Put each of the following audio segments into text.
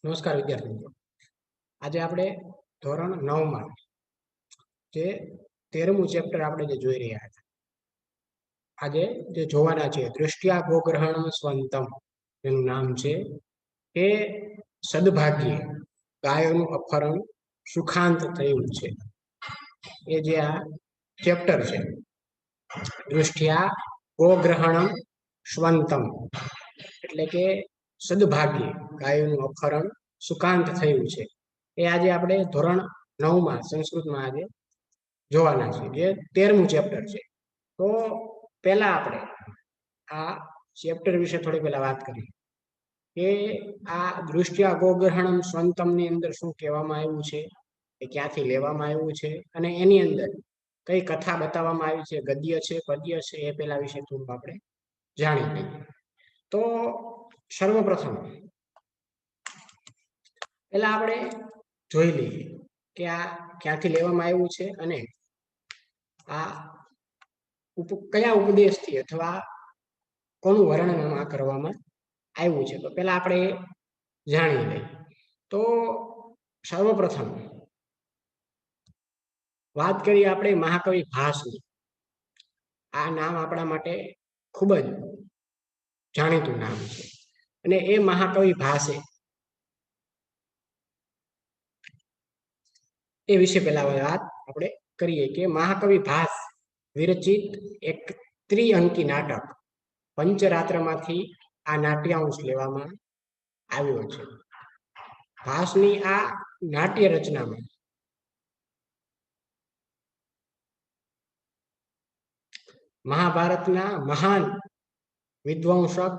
નમસ્કાર વિદ્યાર્થી મિત્રો. આજે આપણે ધોરણ 9 માં જે 13મું ચેપ્ટર આપણે જે જોઈ રહ્યા હતા, આજે જે જોવાના છે દૃષ્ટ્યા ગોગ્રહણમ સ્વંતમ એનું નામ છે એ સદભાગ્યે ગાયોનું અપહરણ સુખાંત થયું છે. એ જે આ ચેપ્ટર છે દૃષ્ટ્યા ગોગ્રહણમ સ્વંતમ એટલે કે સદભાગ્યે ગાયોનું અપહરણ સુકાંત થયું છે. એ આજે આપણે ધોરણ 9 માં સંસ્કૃતમાં આજે જોવાના છે, જે 13મું ચેપ્ટર છે. તો પહેલા આપણે આ ચેપ્ટર વિશે થોડી પહેલા વાત કરીએ કે આ દૃષ્ટ્યા ગોગ્રહણમ સ્વંતમ ની અંદર શું કહેવામાં આવ્યું છે, એ ક્યાંથી લેવામાં આવ્યું છે, અને એની અંદર કઈ કથા બતાવવામાં આવી છે, ગદ્ય છે, પદ્ય છે, એ પેલા વિશે થોડું આપણે જાણી લઈએ. તો સર્વપ્રથમ પેલા આપણે જોઈ લઈએ કે આ ક્યાંથી લેવામાં આવ્યું છે અને આ કયા ઉપદેશથી અથવા કોનું વર્ણન આ કરવામાં આવ્યું છે. તો પેલા આપણે જાણી લઈએ. તો સર્વપ્રથમ વાત કરીએ આપણે મહાકવિ ભાસની. આ નામ આપણા માટે ખૂબ જ જાણીતું નામ છે અને એ મહાકવિ ભાસે એ વિશે પહેલા વાત આપણે કરીએ કે મહાકવિ ભાસ વિરચિત એક ત્રિઅંકી નાટક પંચરાત્રમાંથી આ નાટ્યાંશ લેવામાં આવ્યો છે. ભાસની આ નાટ્ય રચનામાં મહાભારતના મહાન વિદ્વાંસક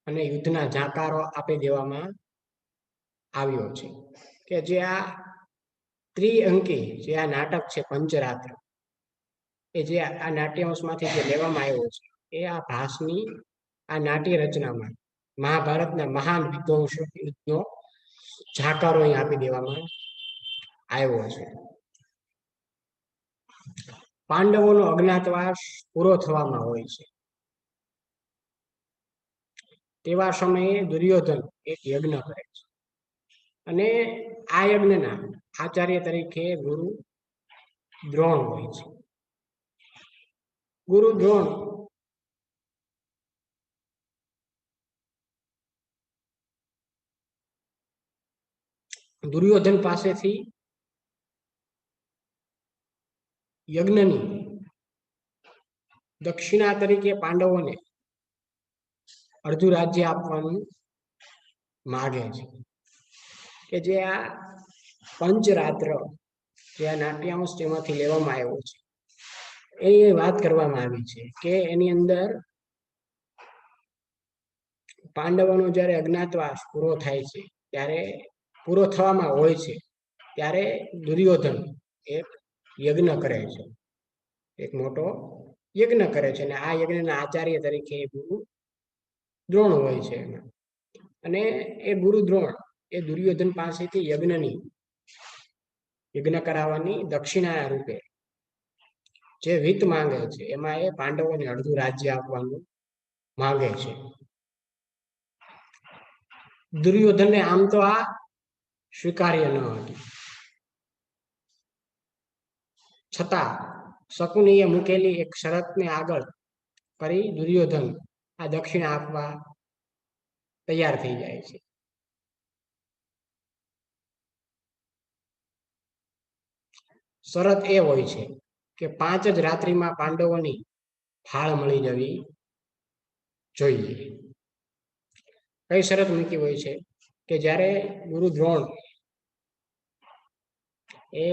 અને યુદ્ધના જાકારો આપી દેવામાં આવ્યો છે કે જે આ ત્રિઅંકી જે આ નાટક છે પંચરાત્ર, એ જે આ નાટ્યાંશમાંથી જે લેવામાં આવ્યો છે એ આ ભાસની આ નાટ્ય રચનામાં મહાભારતના મહાન વિદ્વાંસનો જાકારો અહીં આપી દેવામાં આવ્યો છે. પાંડવોનો અજ્ઞાતવાસ પૂરો થવામાં હોય છે. તેવા સમયે દુર્યોધન એક યજ્ઞ કરે છે અને આ યજ્ઞના આચાર્ય તરીકે ગુરુ દ્રોણ હોય છે. ગુરુ દ્રોણ દુર્યોધન પાસેથી યજ્ઞની દક્ષિણા તરીકે પાંડવોને અડધું રાજ્ય આપવાનું માગે છે કે જે આ પંચરાત્ર જે આ નાટ્યાંશ તેમાંથી લેવામાં આવ્યો છે. એ વાત કરવામાં આવી છે કે એની અંદર પાંડવોનો જ્યારે અજ્ઞાતવાસ પૂરો થાય છે, ત્યારે પૂરો થવામાં હોય છે, ત્યારે દુર્યોધન એક યજ્ઞ કરે છે, એક મોટો યજ્ઞ કરે છે અને આ યજ્ઞના આચાર્ય તરીકે ગુરુ દ્રોણ હોય છે. અને એ ગુરુ દ્રોણ એ દુર્યોધન પાસેથી યજ્ઞ કરાવવાની દક્ષિણા રૂપે જે વિત્ત માંગે છે, એમાં એ પાંડવોને અડધું રાજ્ય આપવાનું માંગે છે. દુર્યોધનને આમ તો આ સ્વીકાર્ય ન હતું, છતાં શકુનીએ મૂકેલી એક શરતને આગળ કરી દુર્યોધન આ દક્ષિણા આપવા તૈયાર થઈ જાય છે. શરત એ હોય છે કે 5 જ રાત્રિમાં પાંડવોની ફાળ મળી જવી જોઈએ. કઈ શરત મૂકી હોય છે કે જ્યારે ગુરુ દ્રોણ, એ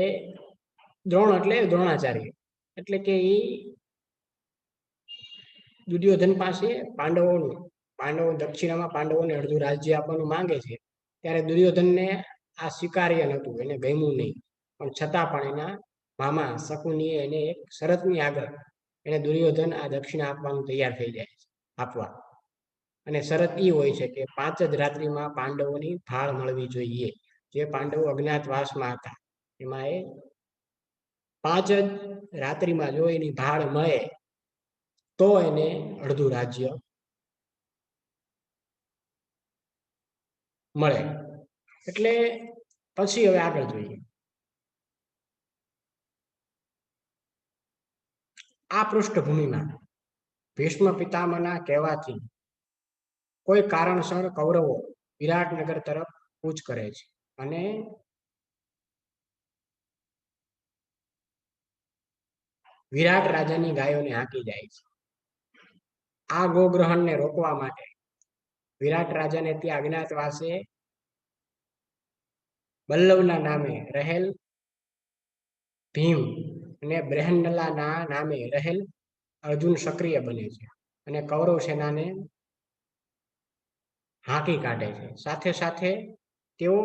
દ્રોણ એટલે દ્રોણાચાર્ય, એટલે કે એ દુર્યોધન પાસે પાંડવો દક્ષિણામાં પાંડવોને અડધું રાજ્ય આપવાનું માંગે છે, ત્યારે દુર્યોધનને આ સ્વીકાર્ય નહોતું, એને ગમ્યું નહીં. પણ છતાં પણ એના મામા શકુનીએ એને એક શરતની આગળ એને દુર્યોધન આ દક્ષિણા આપવાનું તૈયાર થઈ જાય છે આપવા. અને શરત એ હોય છે કે 5 જ રાત્રિમાં પાંડવોની ફાળ મળવી જોઈએ. જે પાંડવો અજ્ઞાતવાસમાં હતા એમાં એ 5 જ રાત્રિમાં જો એની ભાળ મળે તો એને અડધું રાજ્ય મળે. એટલે પછી હવે આગળ જોઈએ. આ પૃષ્ઠભૂમિમાં ભીષ્મ પિતામહના કહેવાથી કોઈ કારણસર કૌરવો વિરાટનગર તરફ કૂચ કરે છે અને વિરાટ રાજાની ગાયોને હાંકી જાય છે. આ ગોગ્રહણને રોકવા માટે વિરાટ રાજાને ત્યાં અજ્ઞાતવાસે બલ્લવના નામે રહેલ ભીમ અને બ્રહ્મનલાના નામે રહેલ અર્જુન સક્રિય બને છે અને કૌરવ સેનાને હાંકી કાઢે છે. સાથે સાથે તેઓ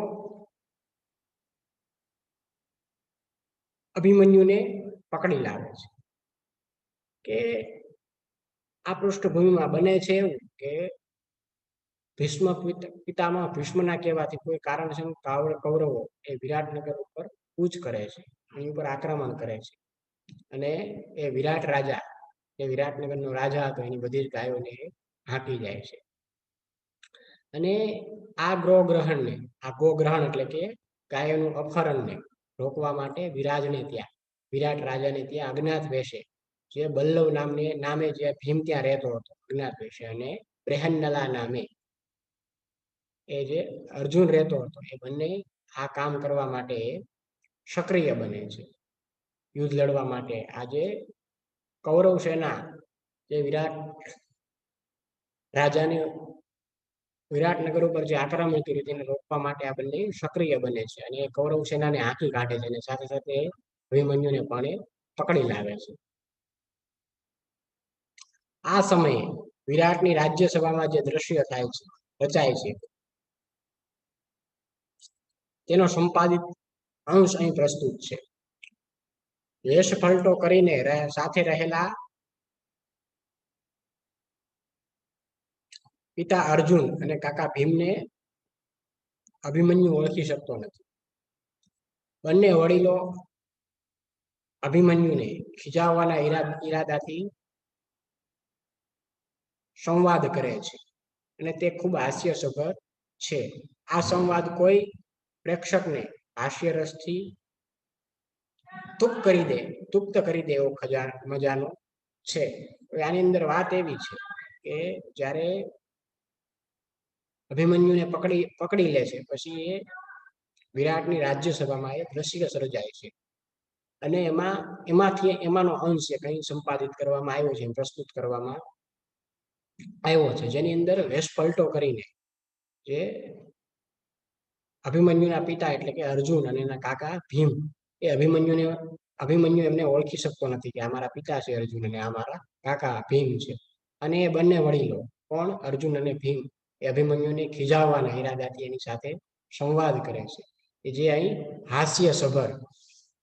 અભિમન્યુને પકડી લાવે છે. કે આ પૃષ્ઠભૂમિમાં બને છે એવું કે ભીષ્મ પિતામહ ભીષ્મના કહેવાથી કોઈ કારણસર કૌરવો એ વિરાટનગર ઉપર કૂચ કરે છે, એની ઉપર આક્રમણ કરે છે અને એ વિરાટ રાજા, એ વિરાટનગરનો રાજા હતો, એની બધી જ ગાયોને હાંકી જાય છે. અને આ ગોગ્રહણ એટલે કે ગાયોનું અપહરણને રોકવા માટે વિરાટ રાજાને ત્યાં અજ્ઞાત વેશે જે બલ્લવ નામે જે ભીમ ત્યાં રહેતો હતો અજ્ઞાત વેશે, અને બ્રહ્મનલા નામે એ જે અર્જુન રહેતો હતો, એ બંને આ કામ કરવા માટે સક્રિય બને છે યુદ્ધ લડવા માટે. આજે કૌરવ સેના જે વિરાટ રાજાને વિરાટનગર ઉપર જે આક્રમણ કર્યું તેને રોકવા માટે આ બંને સક્રિય બને છે અને કૌરવ સેનાને હાંકી કાઢે છે અને સાથે સાથે અભિમન્યુને પણ પકડી લાવે છે. આ સમયે વિરાટની રાજ્યસભામાં જે દ્રશ્ય થાય છે, રચાય છે, તેનો સંપાદિત અંશ અહીં પ્રસ્તુત છે. વેશ પલટો કરીને સાથે રહેલા પિતા અર્જુન અને કાકા ભીમને અભિમન્યુ ઓળખી શકતો નથી. બંને વડીલો અભિમન્યુને ખીજાવવાના ઈરાદાથી સંવાદ કરે છે અને તે ખૂબ હાસ્યસભર છે. આ સંવાદ કોઈ પ્રેક્ષકને હાસ્યરસથી તુપ્ત કરી દે એવો મજાનો છે. આની અંદર વાત એવી છે કે જ્યારે અભિમન્યુને પકડી લે છે પછી એ વિરાટની રાજ્યસભામાં એ દ્રશ્ય સર્જાય છે અને એમાંનો અંશ કઈ સંપાદિત કરવામાં આવ્યો છે, પ્રસ્તુત કરવામાં આવ્યો છે, જેની અંદર વેશ પલટો કરીને જે અભિમન્યુના પિતા એટલે કે અર્જુન અને એના કાકા ભીમ એ અભિમન્યુ એમને ઓળખી શકતો નથી કે આ મારા પિતા છે અર્જુન અને આ મારા કાકા ભીમ છે. અને એ બંને વડીલો કોણ, અર્જુન અને ભીમ, એ અભિમન્યુને ખીજાવવાના ઈરાદાથી એની સાથે સંવાદ કરે છે, જે અહીં હાસ્યસભર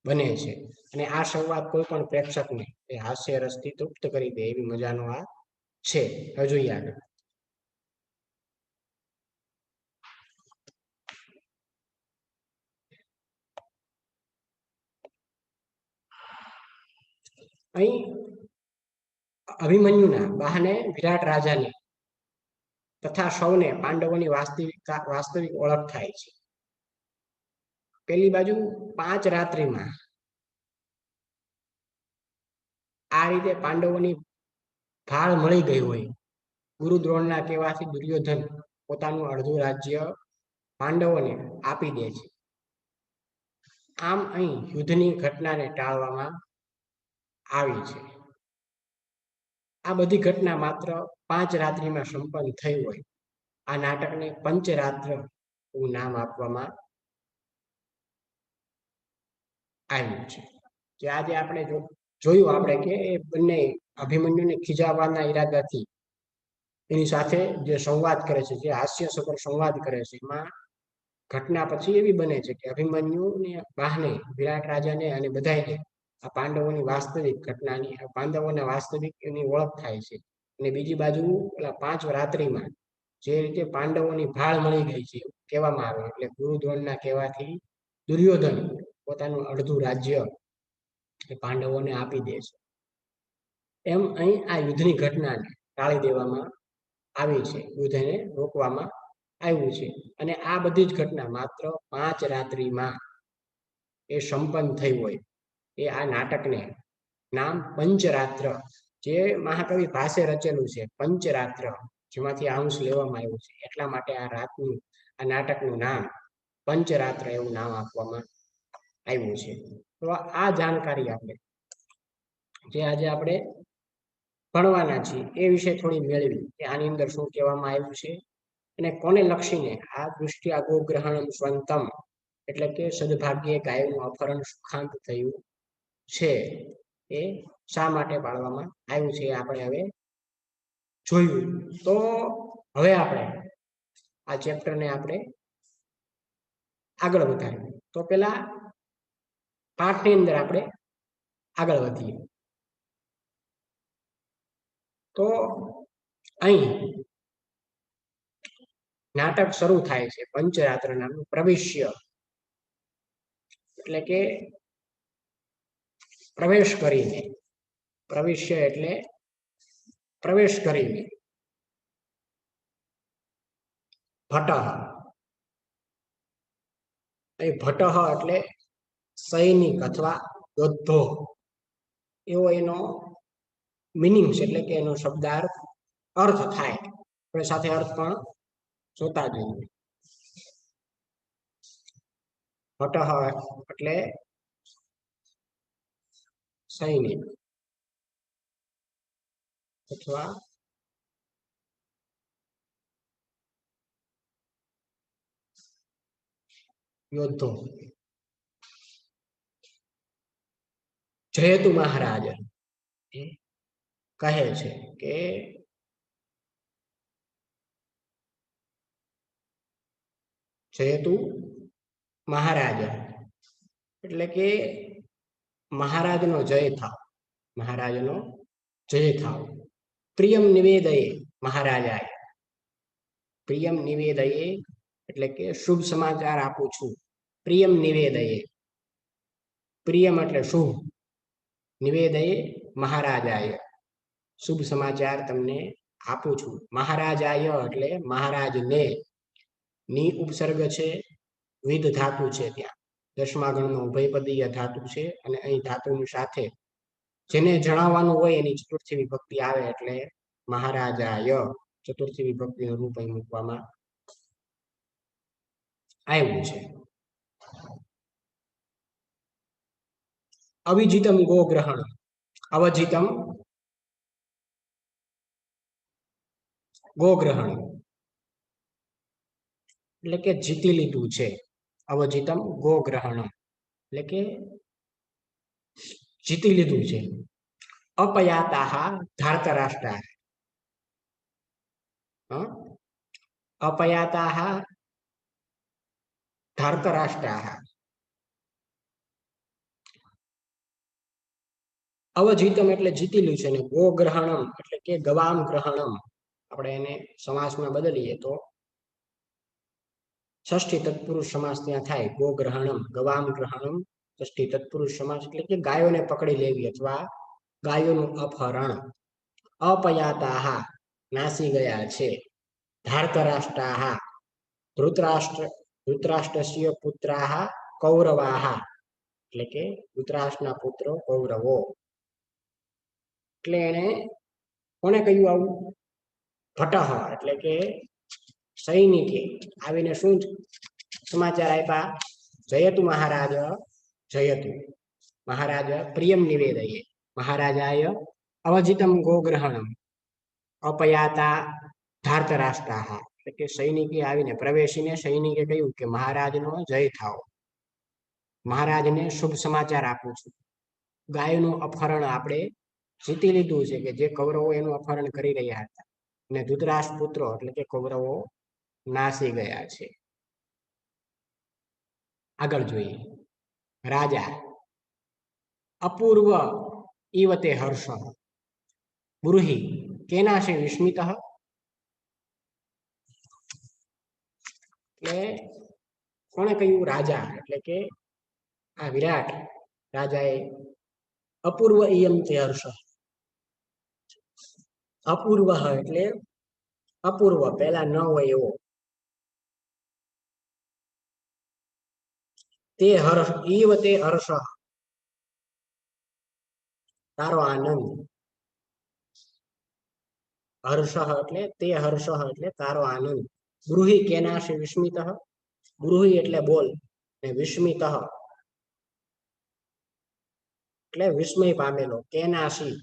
બને છે. અને આ સંવાદ કોઈ પણ પ્રેક્ષકને એ હાસ્ય રસથી તૃપ્ત કરી દે એવી મજાનો આ છે. હવે જોઈએ આગળ. અહીં અભિમન્યુના બહાને વિરાટ રાજાને તથા સૌને પાંડવોની વાસ્તવિક ઓળખ થાય છે. પેલી બાજુ 5 રાત્રિમાં આ રીતે પાંડવોની ભાળ મળી ગઈ હોય. ગુરુ દ્રોણના કહેવાથી દુર્યોધન પોતાનું અડધું રાજ્ય પાંડવોને આપી દે છે. આમ અહીં યુદ્ધની ઘટનાને ટાળવામાં આવી છે. આ બધી ઘટના માત્ર 5 રાત્રિમાં સંપન્ન થઈ હોય. આ નાટકને પંચરાત્ર એવું નામ આપવામાં આવ્યું છે. કે આજે આપણે જોયું આપણે કે એ બંને અભિમન્યુને ખીજાવવાના ઈરાદાથી એની સાથે જે સંવાદ કરે છે, જે હાસ્યસભર સંવાદ કરે છે, એમાં ઘટના પછી એવી બને છે કે અભિમન્યુને બહાને વિરાટ રાજાને અને બધાને આ પાંડવોની વાસ્તવિક ઘટનાની, પાંડવોના વાસ્તવિક એની ઓળખ થાય છે. અને બીજી બાજુ પેલા 5 રાત્રિમાં જે રીતે પાંડવોની ભાળ મળી ગઈ છે કહેવામાં આવે, એટલે ગુરુ દ્રોણના કહેવાથી દુર્યોધન પોતાનું અડધું રાજ્ય એ પાંડવોને આપી દે છે. એમ અહીં આ યુદ્ધની ઘટનાને ટાળી દેવામાં આવી છે, યુદ્ધને રોકવામાં આવ્યું છે. અને આ બધી જ ઘટના માત્ર 5 રાત્રિમાં એ સંપન્ન થઈ હોય એ આ નાટકને નામ પંચરાત્ર, જે મહાકવિ ભાસે રચેલું છે, પંચરાત્ર, જેમાંથી અંશ લેવામાં આવ્યું છે, એટલા માટે આ રાતનું આ નાટકનું નામ પંચરાત્ર એવું નામ આપવામાં આવ્યું છે. તો આ જાણકારી આપણે જે આજે આપણે ભણવાના છીએ એ વિશે થોડી મેળવી કે આની અંદર શું કહેવામાં આવ્યું છે અને કોને લક્ષીને આ દૃષ્ટિ ગોગ્રહણમ સ્વંતમ એટલે કે સદભાગ્યે ગાયનું અપહરણ સુખાંત થયું છે, એ શા માટે પાડવામાં આવ્યું છે આપણે હવે જોયું. તો હવે આપણે આ ચેપ્ટરને આપણે આગળ વધારીએ. તો પેલા પાઠની અંદર આપણે આગળ વધીએ. તો અહીં નાટક શરૂ થાય છે પંચરાત્ર નામનું. પ્રવિશ્ય એટલે કે પ્રવેશ કરીને, પ્રવિશ્ય એટલે પ્રવેશ કરીને, ભટઃ, અહીં ભટઃ એટલે સૈનિક અથવા યોદ્ધો એવો એનો મિનિંગ છે, એટલે કે એનો શબ્દાર્થ અર્થ થાય. આપણે સાથે અર્થ પણ જોતા જઈએ. ભટઃ એટલે સૈનિક અથવા યોદ્ધો. જયતુ મહારાજ કહે છે કે જયતુ મહારાજ એટલે કે મહારાજનો જય થાવ, મહારાજનો જય થાવ. પ્રિયમ નિવેદયે મહારાજાય, પ્રિયમ નિવેદયે એટલે કે શુભ સમાચાર આપું છું. પ્રિયમ નિવેદયે, પ્રિયમ એટલે શુભ, નિવેદયે મહારાજાય, શુભ સમાચાર તમને આપું છું. મહારાજાય એટલે મહારાજને, ની ઉપસર્ગ છે, વિધ ધાતુ છે, ત્યાં દસમા ગણનો ઉભયપદીય ધાતુ છે, અને અહીં ધાતુની સાથે જેને જણાવવાનું હોય એની ચતુર્થી વિભક્તિ આવે એટલે મહારાજાય ચતુર્થી વિભક્તિનું રૂપ અહીં મૂકવામાં આવ્યું છે. અવિજિતમ ગોગ્રહણ, અવજિતમ ગોગ્રહણ એટલે કે જીતી લીધું છે. અવજિતમ ગોગ્રહણ એટલે કે જીતી લીધું છે. અપયાતા ધાર્તરાષ્ટ્રા, અપયાતા ધાર્તરાષ્ટ્રા, અવજીતમ એટલે જીતીલું છે, ને ગોગ્રહણમ એટલે કે ગવામ ગ્રહણમ, આપણે એને સમાસમાં બદલીએ તો ષષ્ઠી તત્પુરુષ સમાસ ત્યાં થાય. ગોગ્રહણમ, ગવામ ગ્રહણમ, ષષ્ઠી તત્પુરુષ સમાસ એટલે કે ગાયોને પકડી લેવી અથવા ગાયોનું અપહરણ. અપયાતા નાસી ગયા છે. ધાર્તરાષ્ટ્રા ધૃતરાષ્ટ્રસ્ય પુત્રાહ કૌરવાહ એટલે કે ધૃતરાષ્ટ્રના પુત્રો કૌરવો. એટલે એને કોને કહ્યું આવું? ભટઃ એટલે કે સૈનિકે આવીને શું સમાચાર આપ્યા? જયતુ મહારાજ, જયતુ મહારાજ પ્રિયમ નિવેદયે મહારાજાય અવજિતમ ગોગ્રહણમ અપયાતા ધાર્તરાષ્ટ્રાહ એટલે કે સૈનિકે આવીને પ્રવેશીને સૈનિકે કહ્યું કે મહારાજનો જય થાવ, મહારાજને શુભ સમાચાર આપું છું. ગાયનું અપહરણ આપણે જીતી લીધું છે, કે જે કૌરવો એનું અપહરણ કરી રહ્યા હતા, અને ધૃતરાષ્ટ્ર પુત્રો એટલે કે કૌરવો નાસી ગયા છે. આગળ જોઈએ. રાજા અપૂર્વ ઈવતે હર્ષ બ્રુહિ કેનાશે વિસ્મિત, એટલે કોણે કહ્યું? રાજા એટલે કે આ વિરાટ રાજાએ અપૂર્વ ઇયમ તે હર્ષ, અપૂર્વ એટલે અપૂર્વ પહેલા ન હોય એવો, તે હર્ષ ઈવ તે હર્ષ, તારો આનંદ. હર્ષ એટલે તે હર્ષ એટલે તારો આનંદ. ગૃહી કેનાશી વિસ્મિત, ગૃહી એટલે બોલ, ને વિસ્મિત એટલે વિસ્મય પામેલો. કેનાશી,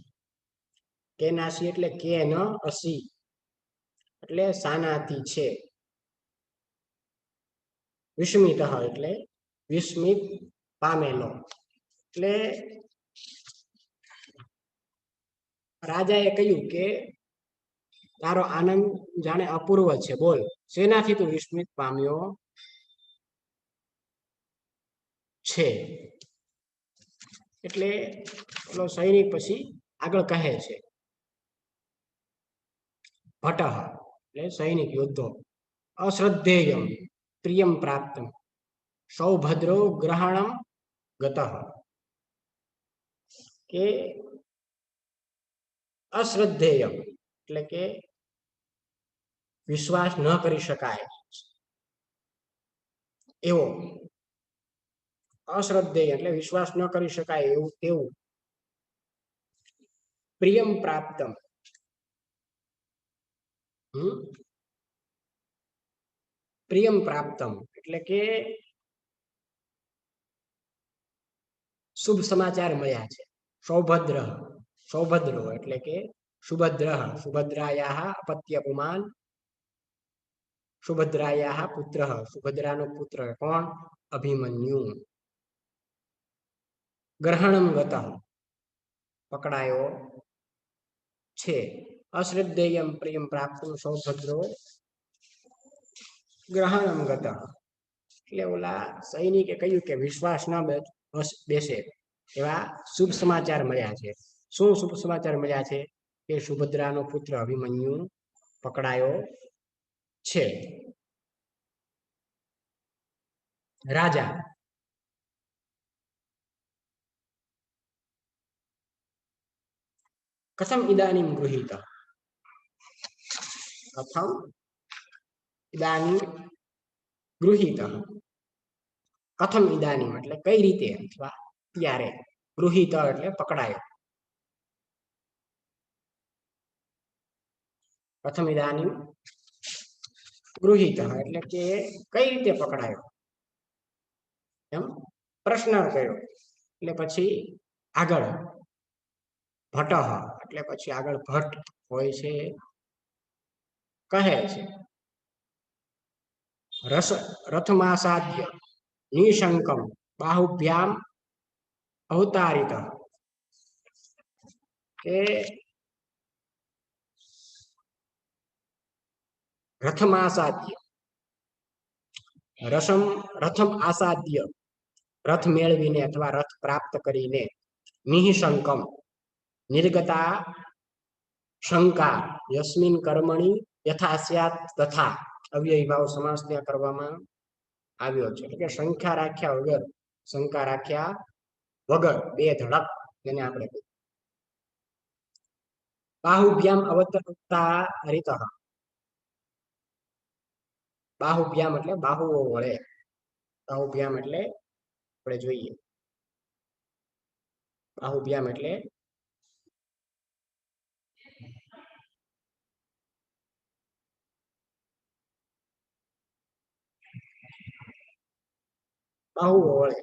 કેનાશી એટલે કે ન અસી એટલે સાનાથી છે. વિસ્મિત એટલે વિસ્મિત પામેલો. એટલે રાજાએ કહ્યું કે તારો આનંદ જાણે અપૂર્વ છે, બોલ શેનાથી તું વિસ્મિત પામ્યો છે. એટલે પેલો સૈનિક પછી આગળ કહે છે, ભટ્ટ એટલે સૈનિક યોદ્ધો, અશ્રદ્ધેયમ પ્રિયમ પ્રાપ્તમ સૌભદ્રો ગ્રહણમ ગતઃ, કે અશ્રદ્ધેયમ એટલે કે વિશ્વાસ ન કરી શકાય એવો, અશ્રદ્ધેય એટલે વિશ્વાસ ન કરી શકાય એવું તેવું, પ્રિયમ પ્રાપ્તમ પ્રિયમ પ્રાપ્તમ એટલે કે શુભ સમાચાર મળ્યા છે. સૌભદ્ર, સૌભદ્રો એટલે કે સુભદ્ર, સુભદ્રાયા અપત્ય પુમાન, સુભદ્રાયા પુત્ર, સુભદ્રાનો પુત્ર કોણ? અભિમન્યુ. ગ્રહણમ ગત પકડાયો છે. અશ્રદ્ધેયમ પ્રિયમ પ્રાપ્ત સૌભદ્રો ગ્રહણમ ગત, એટલે ઓલા સૈનિકે કહ્યું કે વિશ્વાસ ના બેસે એવા શુભ સમાચાર મળ્યા છે. શું શુભ સમાચાર મળ્યા છે? કે સુભદ્રાનો પુત્ર અભિમન્યુ પકડાયો છે. રાજા કથમ ઇદાનીમ ગૃહીત, કથમ ઇદાનીમ ગૃહીત, કથમ ઇદાનીમ એટલે કઈ રીતે અથવા ત્યારે, ગૃહીત એટલે પકડાયો. પ્રથમ ઇદાનીમ ગૃહીત એટલે કે કઈ રીતે પકડાયો એમ પ્રશ્ન કર્યો. એટલે પછી આગળ ભટ્ટ એટલે પછી આગળ ભટ્ટ હોય છે, કહે છે રથમાસાદ્ય નિશંકમ બાહુભ્યામ અવતારિત, કે રથમાસાદ્ય રથમ આસાદ્ય રથ મેળવીને અથવા રથ પ્રાપ્ત કરીને, નિઃશંકમ નિર્ગતા શંકા યસ્મિન કર્મણી યથા સ્યાત તથા, અવ્યય ભાવ સમાસ ત્યાં કરવામાં આવ્યો છે. એટલે કે શંકા રાખ્યા વગર, શંકા રાખ્યા વગર બે ધડક તેને આપણે બાહુભ્યામ અવતારિત, બાહુભ્યામ એટલે બાહુઓ વડે, બાહુભ્યામ એટલે આપણે જોઈએ બાહુભ્યામ એટલે બાહુઓ વડે.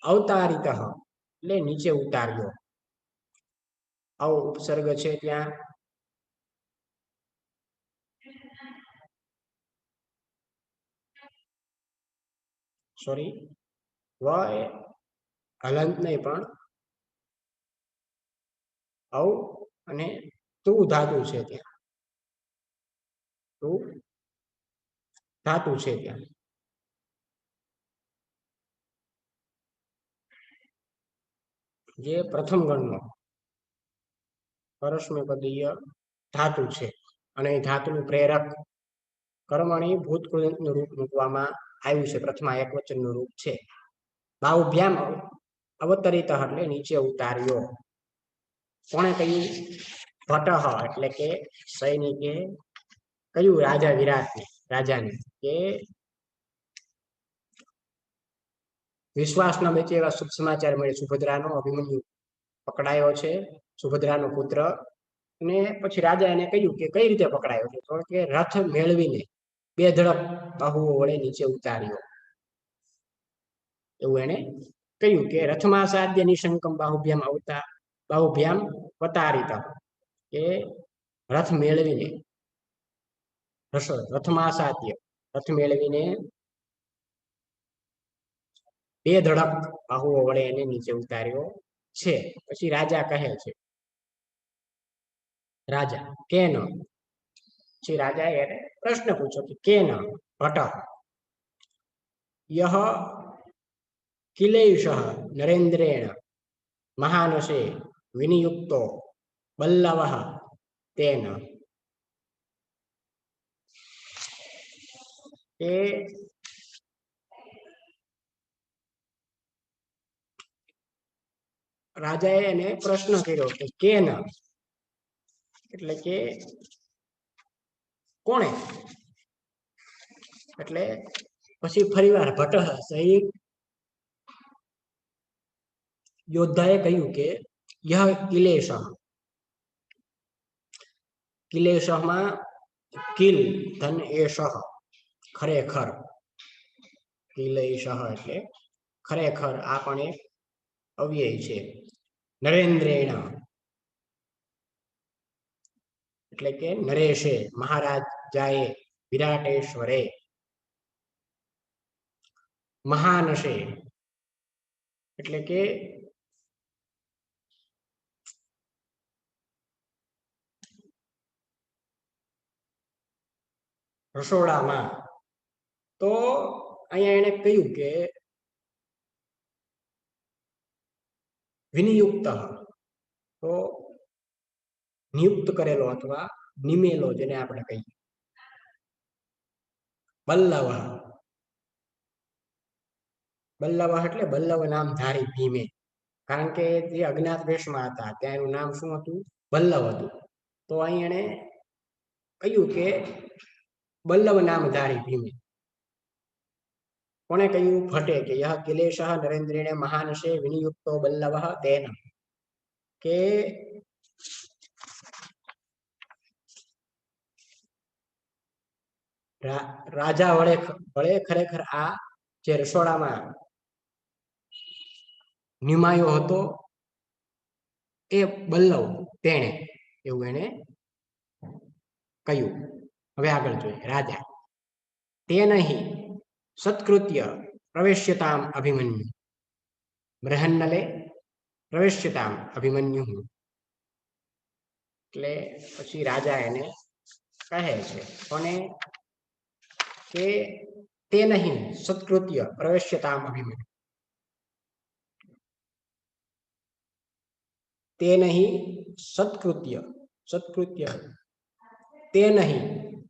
અવતારિત એટલે નીચે ઉતાર્યો, આવો ઉપસર્ગ છે ત્યાં સોરી વ એ હલંત નહીં પણ અવ અને તું ધાતુ છે ત્યાં, તું ધાતુ છે ત્યાં. જે પ્રથમ ગણનો પરસ્મૈપદીય ધાતુ છે, અને ધાતુનું પ્રેરક કર્મણી ભૂતકૃતનું રૂપ મૂકવામાં આવ્યું છે. પ્રથમા એક વચનનું રૂપ છે. બાહુભ્યામ અવતરિત એટલે નીચે ઉતાર્યો. કોણે કહ્યું? ભટ્ટ એટલે કે સૈનિકે કહ્યું રાજા વિરાટને, રાજાને કે વિશ્વાસના બેચે એવા શુભ સમાચાર મળે. સુભદ્રાનો અભિમન્યુ પકડાયો છે, સુભદ્રાનો પુત્ર. ને પછી રાજા એને કહ્યું કે કઈ રીતે પકડાયો છે, તો કે રથ મેળવીને બે ધડક બાહુઓ વડે નીચે ઉતાર્યો, એવું એને કહ્યું કે રથમાં સાધ્ય નિશંકમ બાહુભ્યામ આવતા બાહુભ્યામ વતારિત, કે રથ મેળવીને રથમાં સાધ્ય રથ મેળવીને બે ધડક બાહુઓ વડે એને નીચે ઉતાર્યો છે. પછી રાજા કહે છે, રાજા કેન, પછી રાજાએ એને પ્રશ્ન પૂછ્યો કે કેન ભટ્ટ યહ કિલેશ નરેન્દ્રેણ મહાનસે વિનિયુક્તો બલ્લવ તેન, એ રાજાએ એને પ્રશ્ન કર્યો કે કેન એટલે કે કોણે, એટલે પછી ફરીવાર ભટ્ટ સહિત યોદ્ધાએ કહ્યું કે યહ કિલેશ, કિલેશમાં કિલ ધન એશ ખરેખર, કિલેશ એટલે ખરેખર, આ પણ એક અવ્યય છે. નરેન્દ્રેણ એટલે કે નરેશે, મહારાજાએ, વિરાટેશ્વરે, મહાનશે એટલે કે રસોડામાં. તો અહીંયા એને કહ્યું કે વિનિયુક્ત, તો નિયુક્ત કરેલો અથવા નિમેલો જેને આપણે કહીએ. બલ્લવ, બલ્લવ એટલે બલ્લવ નામ ધારી ભીમે, કારણ કે જે અજ્ઞાત વેશમાં હતા ત્યાં એનું નામ શું હતું, બલ્લવ હતું. તો અહીં એને કહ્યું કે બલ્લવ નામ ધારી ભીમે. કોને કહ્યું, ભટ્ટે, કે યહ કિલેશ નરેન્દ્રેણ મહાનશે વિનિયુક્તો બલ્લવ તેન, કે રાજા વડે ખરેખર આ જે રસોડામાં નિમાયો હતો એ બલ્લવ તેણે, એવું એને કહ્યું. હવે આગળ જોઈએ. રાજા તે નહીં સત્કૃત્ય પ્રવેશ્યતામ અભિમન્યુ, બૃહન્નલે પ્રવેશ્યતામ અભિમન્યુ, એટલે પછી રાજા એને કહે છે કોને કે તે નહીં સત્કૃત્ય પ્રવેશ્યતામ અભિમન્યુ, તે નહીં સત્કૃત્ય, સત્કૃત્ય તે નહીં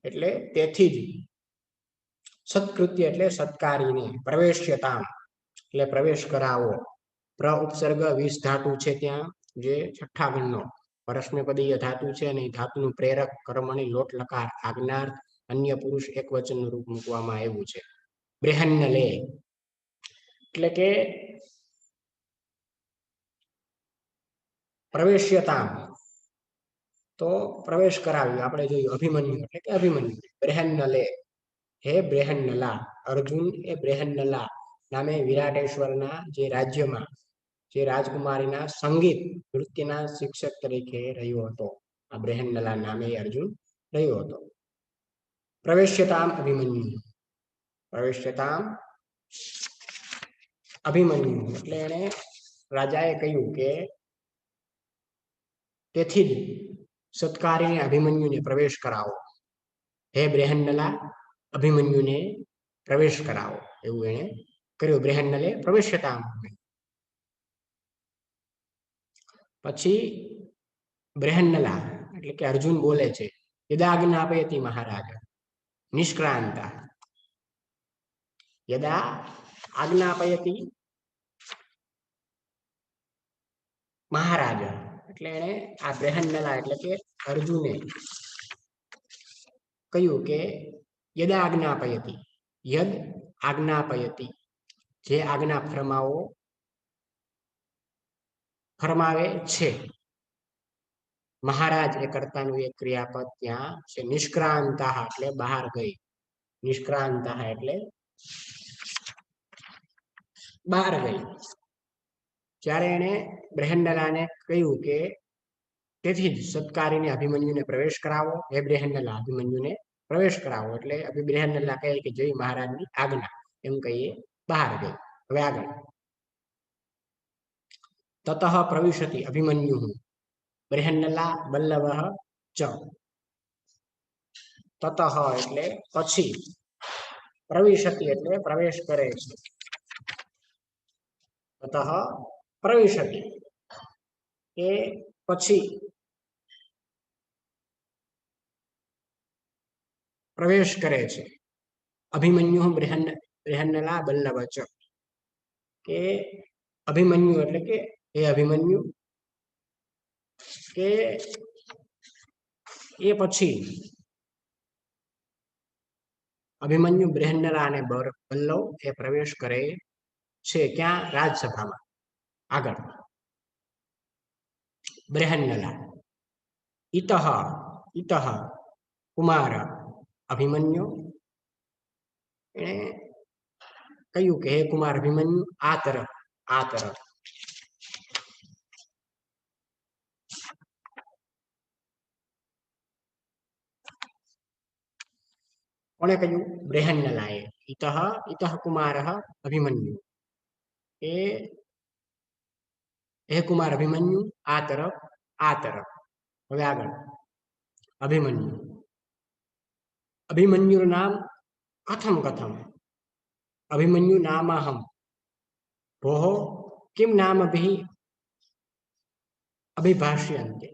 એટલે તેથી જ, સત્કૃત્ય એટલે સત્કારીને, પ્રવેશ્યતામ એટલે પ્રવેશ કરાવો. પ્ર ઉપસર્ગ 20 ધાતુ છે ત્યાં, જે છઠ્ઠા ગણનો પરસ્મૈપદીય ધાતુ છે, અને ધાતુનું પ્રેરક કર્મણી લોટ લકાર આજ્ઞાર્થ અન્ય પુરુષ એક વચનનું રૂપ મૂકવામાં આવ્યું છે. બૃહન્નલે એટલે કે પ્રવેશ્યતામ, તો પ્રવેશ કરાવ્યો. આપણે જોયું અભિમન્યુ એટલે કે અભિમન્યુ. બૃહન્નલે હે બૃહન્નલા, અર્જુન એ બૃહન્નલા નામે વિરાટેશ્વરના જે રાજ્યમાં જે રાજકુમારીના સંગીત નૃત્યના શિક્ષક તરીકે રહ્યો હતો. આ બૃહન્નલા નામે અર્જુન રહ્યો હતો. પ્રવેશ્યતામ અભિમન્યુ, પ્રવેશ્યતામ અભિમન્યુ એટલે એને રાજાએ કહ્યું કે તેથી જ સત્કારીને અભિમન્યુને પ્રવેશ કરાવો. હે બૃહન્નલા, અભિમન્યુને પ્રવેશ કરાવો, એવું એને કર્યું. બૃહન્નલે પ્રવેશ્યતામ. પછી બૃહન્નલા એટલે કે અર્જુન બોલે છે, યદા જ્ઞાપયતિ મહારાજ નિષ્ક્રાંતા, યદા આજ્ઞાપયતિ મહારાજ, એટલે એને આ બૃહન્નલા એટલે કે અર્જુને કહ્યું કે યદા આજ્ઞાપયતિ, યદ આજ્ઞાપયતિ જે આજ્ઞા ફરમાવે છે. મહારાજ એ કર્તાનું એક ક્રિયાપદ ત્યાં છે. નિષ્ક્રાંતા એટલે બહાર ગઈ. નિષ્ક્રાંતા એટલે બહાર ગઈ. જ્યારે એને બ્રહ્મનલાને કહ્યું કે તેથી જ સત્કારીને અભિમન્યુને પ્રવેશ કરાવો. હે બ્રહ્મનલા, અભિમન્યુને પ્રવેશ કરાવો. એટલે બ્રહ્મનલા કહે કે જય મહારાજની આજ્ઞા, એમ કહીએ બહાર ગઈ. હવે આગળ તતઃ પ્રવિશતિ અભિમન્યુ બ્રહ્મનલા બલ્લવઃ ચ. તતઃ એટલે પછી, પ્રવિશતિ એટલે પ્રવેશ કરે છે. તતઃ પ્રવિશતિ એ પછી પ્રવેશ કરે છે. અભિમન્યુ બ્રહ્મનલા બલ્લવ ચ, કે અભિમન્યુ એટલે કે એ અભિમન્યુ, કે એ પછી અભિમન્યુ બ્રહ્મનલા અને બલ્લવ એ પ્રવેશ કરે છે. ક્યાં? રાજસભામાં. આગળ બ્રહ્મનલા ઇતઃ કુમાર અભિમન્યુ, એને કહ્યું કે હે કુમાર અભિમન્યુ, આ તરફ કોને કહ્યું? બ્રહ્મનલાએ. ઇતઃ કુમાર અભિમન્યુ, એ હે કુમાર અભિમન્યુ, આ તરફ. હવે આગળ અભિમન્યુ નામ કથમ અભિમન્યુ નામહમ ભોઃ કિમ નામભિઃ અભિભાષ્યન્તે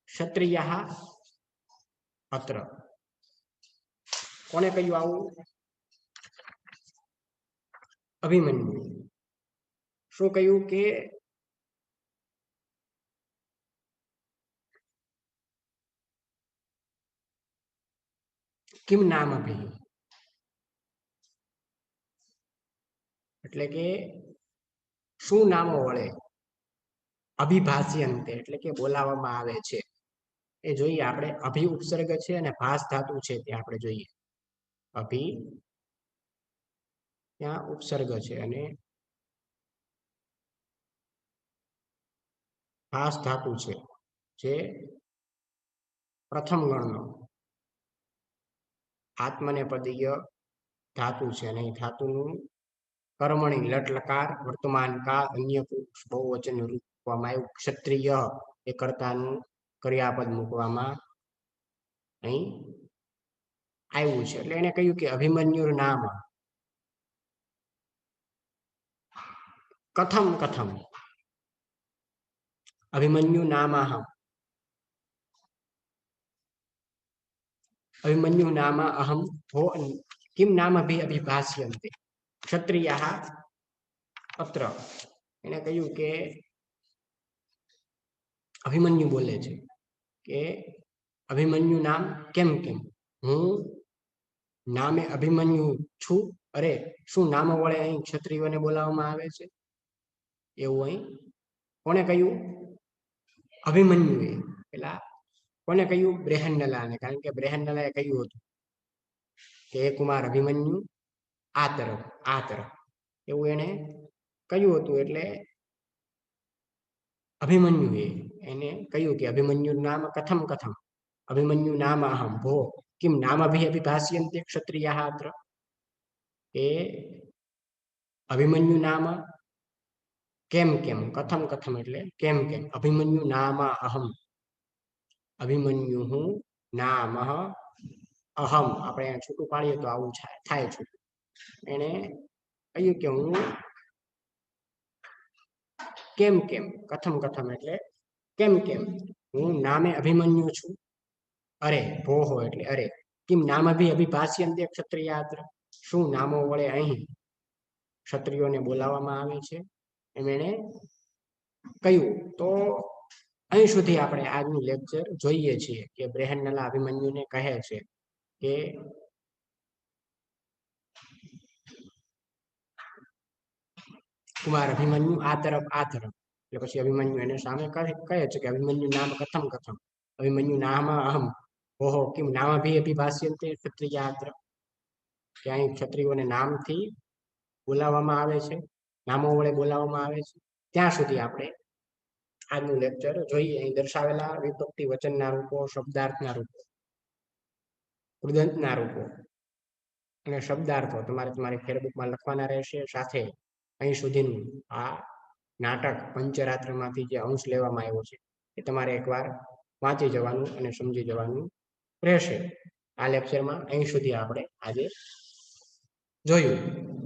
ક્ષત્રિયઃ અત્ર. કોને કહ્યું આવું? અભિમન્યુ. શું કહ્યું? કે કિમ નામભિઃ, એટલે કે શું નામો વડે અભિભાષ્યન્તે એટલે કે બોલાવવામાં આવે છે. એ જોઈએ આપણે. અભિ ઉપસર્ગ છે અને ભાસ ધાતુ છે તે આપણે જોઈએ. અભિ ત્યાં ઉપસર્ગ છે અને ભાસ ધાતુ છે, જે પ્રથમ ગણનો આત્મનેપદીય ધાતુ છે. અને ધાતુનું કર્મણી લટ લકાર વર્તમાન કાળ અન્ય પુરુષ બહુવચન રૂપ મૂકવામાં આવ્યું. ક્ષત્રિય એ કર્તાનું ક્રિયાપદ મૂકવામાં અહીં આવ્યું છે. એટલે એને કહ્યું કે અભિમન્યુ નામ કથમ અભિમન્યુ નામહમ અભિમન્યુ નામ અહમ ભો કિમ નામભિઃ અભિભાષ્યન્તે ક્ષત્રિયઃ અત્ર. એને કહ્યું કે અભિમન્યુ બોલે છે કે અભિમન્યુ નામ કેમ હું નામે અભિમન્યુ છું. અરે શું નામ વડે અહીં ક્ષત્રિયોને બોલાવવામાં આવે છે? એવું અહીં કોને કહ્યું? અભિમન્યુએ. પેલા કોને કહ્યું? બ્રહ્મનલાને. કારણ કે બ્રહ્મનલાએ કહ્યું હતું કે હે કુમાર અભિમન્યુ, આ તરફ એવું એને કહ્યું હતું. એટલે અભિમન્યુએ એને કહ્યું કે અભિમન્યુ નામ કથમ અભિમન્યુ નામ અહમ ભો કિમ નામભિઃ અભિભાષ્યન્તે ક્ષત્રિયઃ અત્ર. એ અભિમન્યુ નામ કેમ કથમ એટલે કેમ અભિમન્યુ નામ અહમ અભિમન્યુ નામ અહમ. આપણે છૂટું પાડીએ તો આવું થાય છૂટું. એને કહ્યું કે હું કેમ કથમ એટલે કેમ હું નામે અભિમન્યુ છું. અરે ભોહો એટલે અરે. કિમ નામભિઃ અભિભાષ્યન્તે ક્ષત્રિયાત્ર, શું નામો વડે અહીં ક્ષત્રિયોને બોલાવવામાં આવે છે, એમ એને કહ્યું. તો અહીં સુધી આપણે આજનું લેક્ચર જોઈએ છીએ કે બ્રહ્મનલા અભિમન્યુને કહે છે કે કુમાર અભિમન્યુ આ તરફ એટલે પછી અભિમન્યુ એને સામે કહે છે કે અભિમન્યુ નામ કથમ કથમ અભિમન્યુ નામ અહમ ઓહો કિમ નામભી અભિભાષ્યન્તે ક્ષત્રિયાત્ર કે અહીં ક્ષત્રિયોને નામથી બોલાવવામાં આવે છે, નામો વડે બોલાવવામાં આવે છે. ત્યાં સુધી આપણે આજનું લેક્ચર જોઈએ. અહીં દર્શાવેલા વિભક્તિ વચનના રૂપો, શબ્દાર્થના રૂપો, કૃદંતના રૂપો અને શબ્દાર્થો તમારે તમારી ફેરબુકમાં લખવાના રહેશે. સાથે અહીં સુધીનું આ નાટક પંચરાત્રમાંથી જે અંશ લેવામાં આવ્યો છે એ તમારે એકવાર વાંચી જવાનું અને સમજી જવાનું રહેશે. આ લેક્ચરમાં અહીં સુધી આપણે આજે જોયું.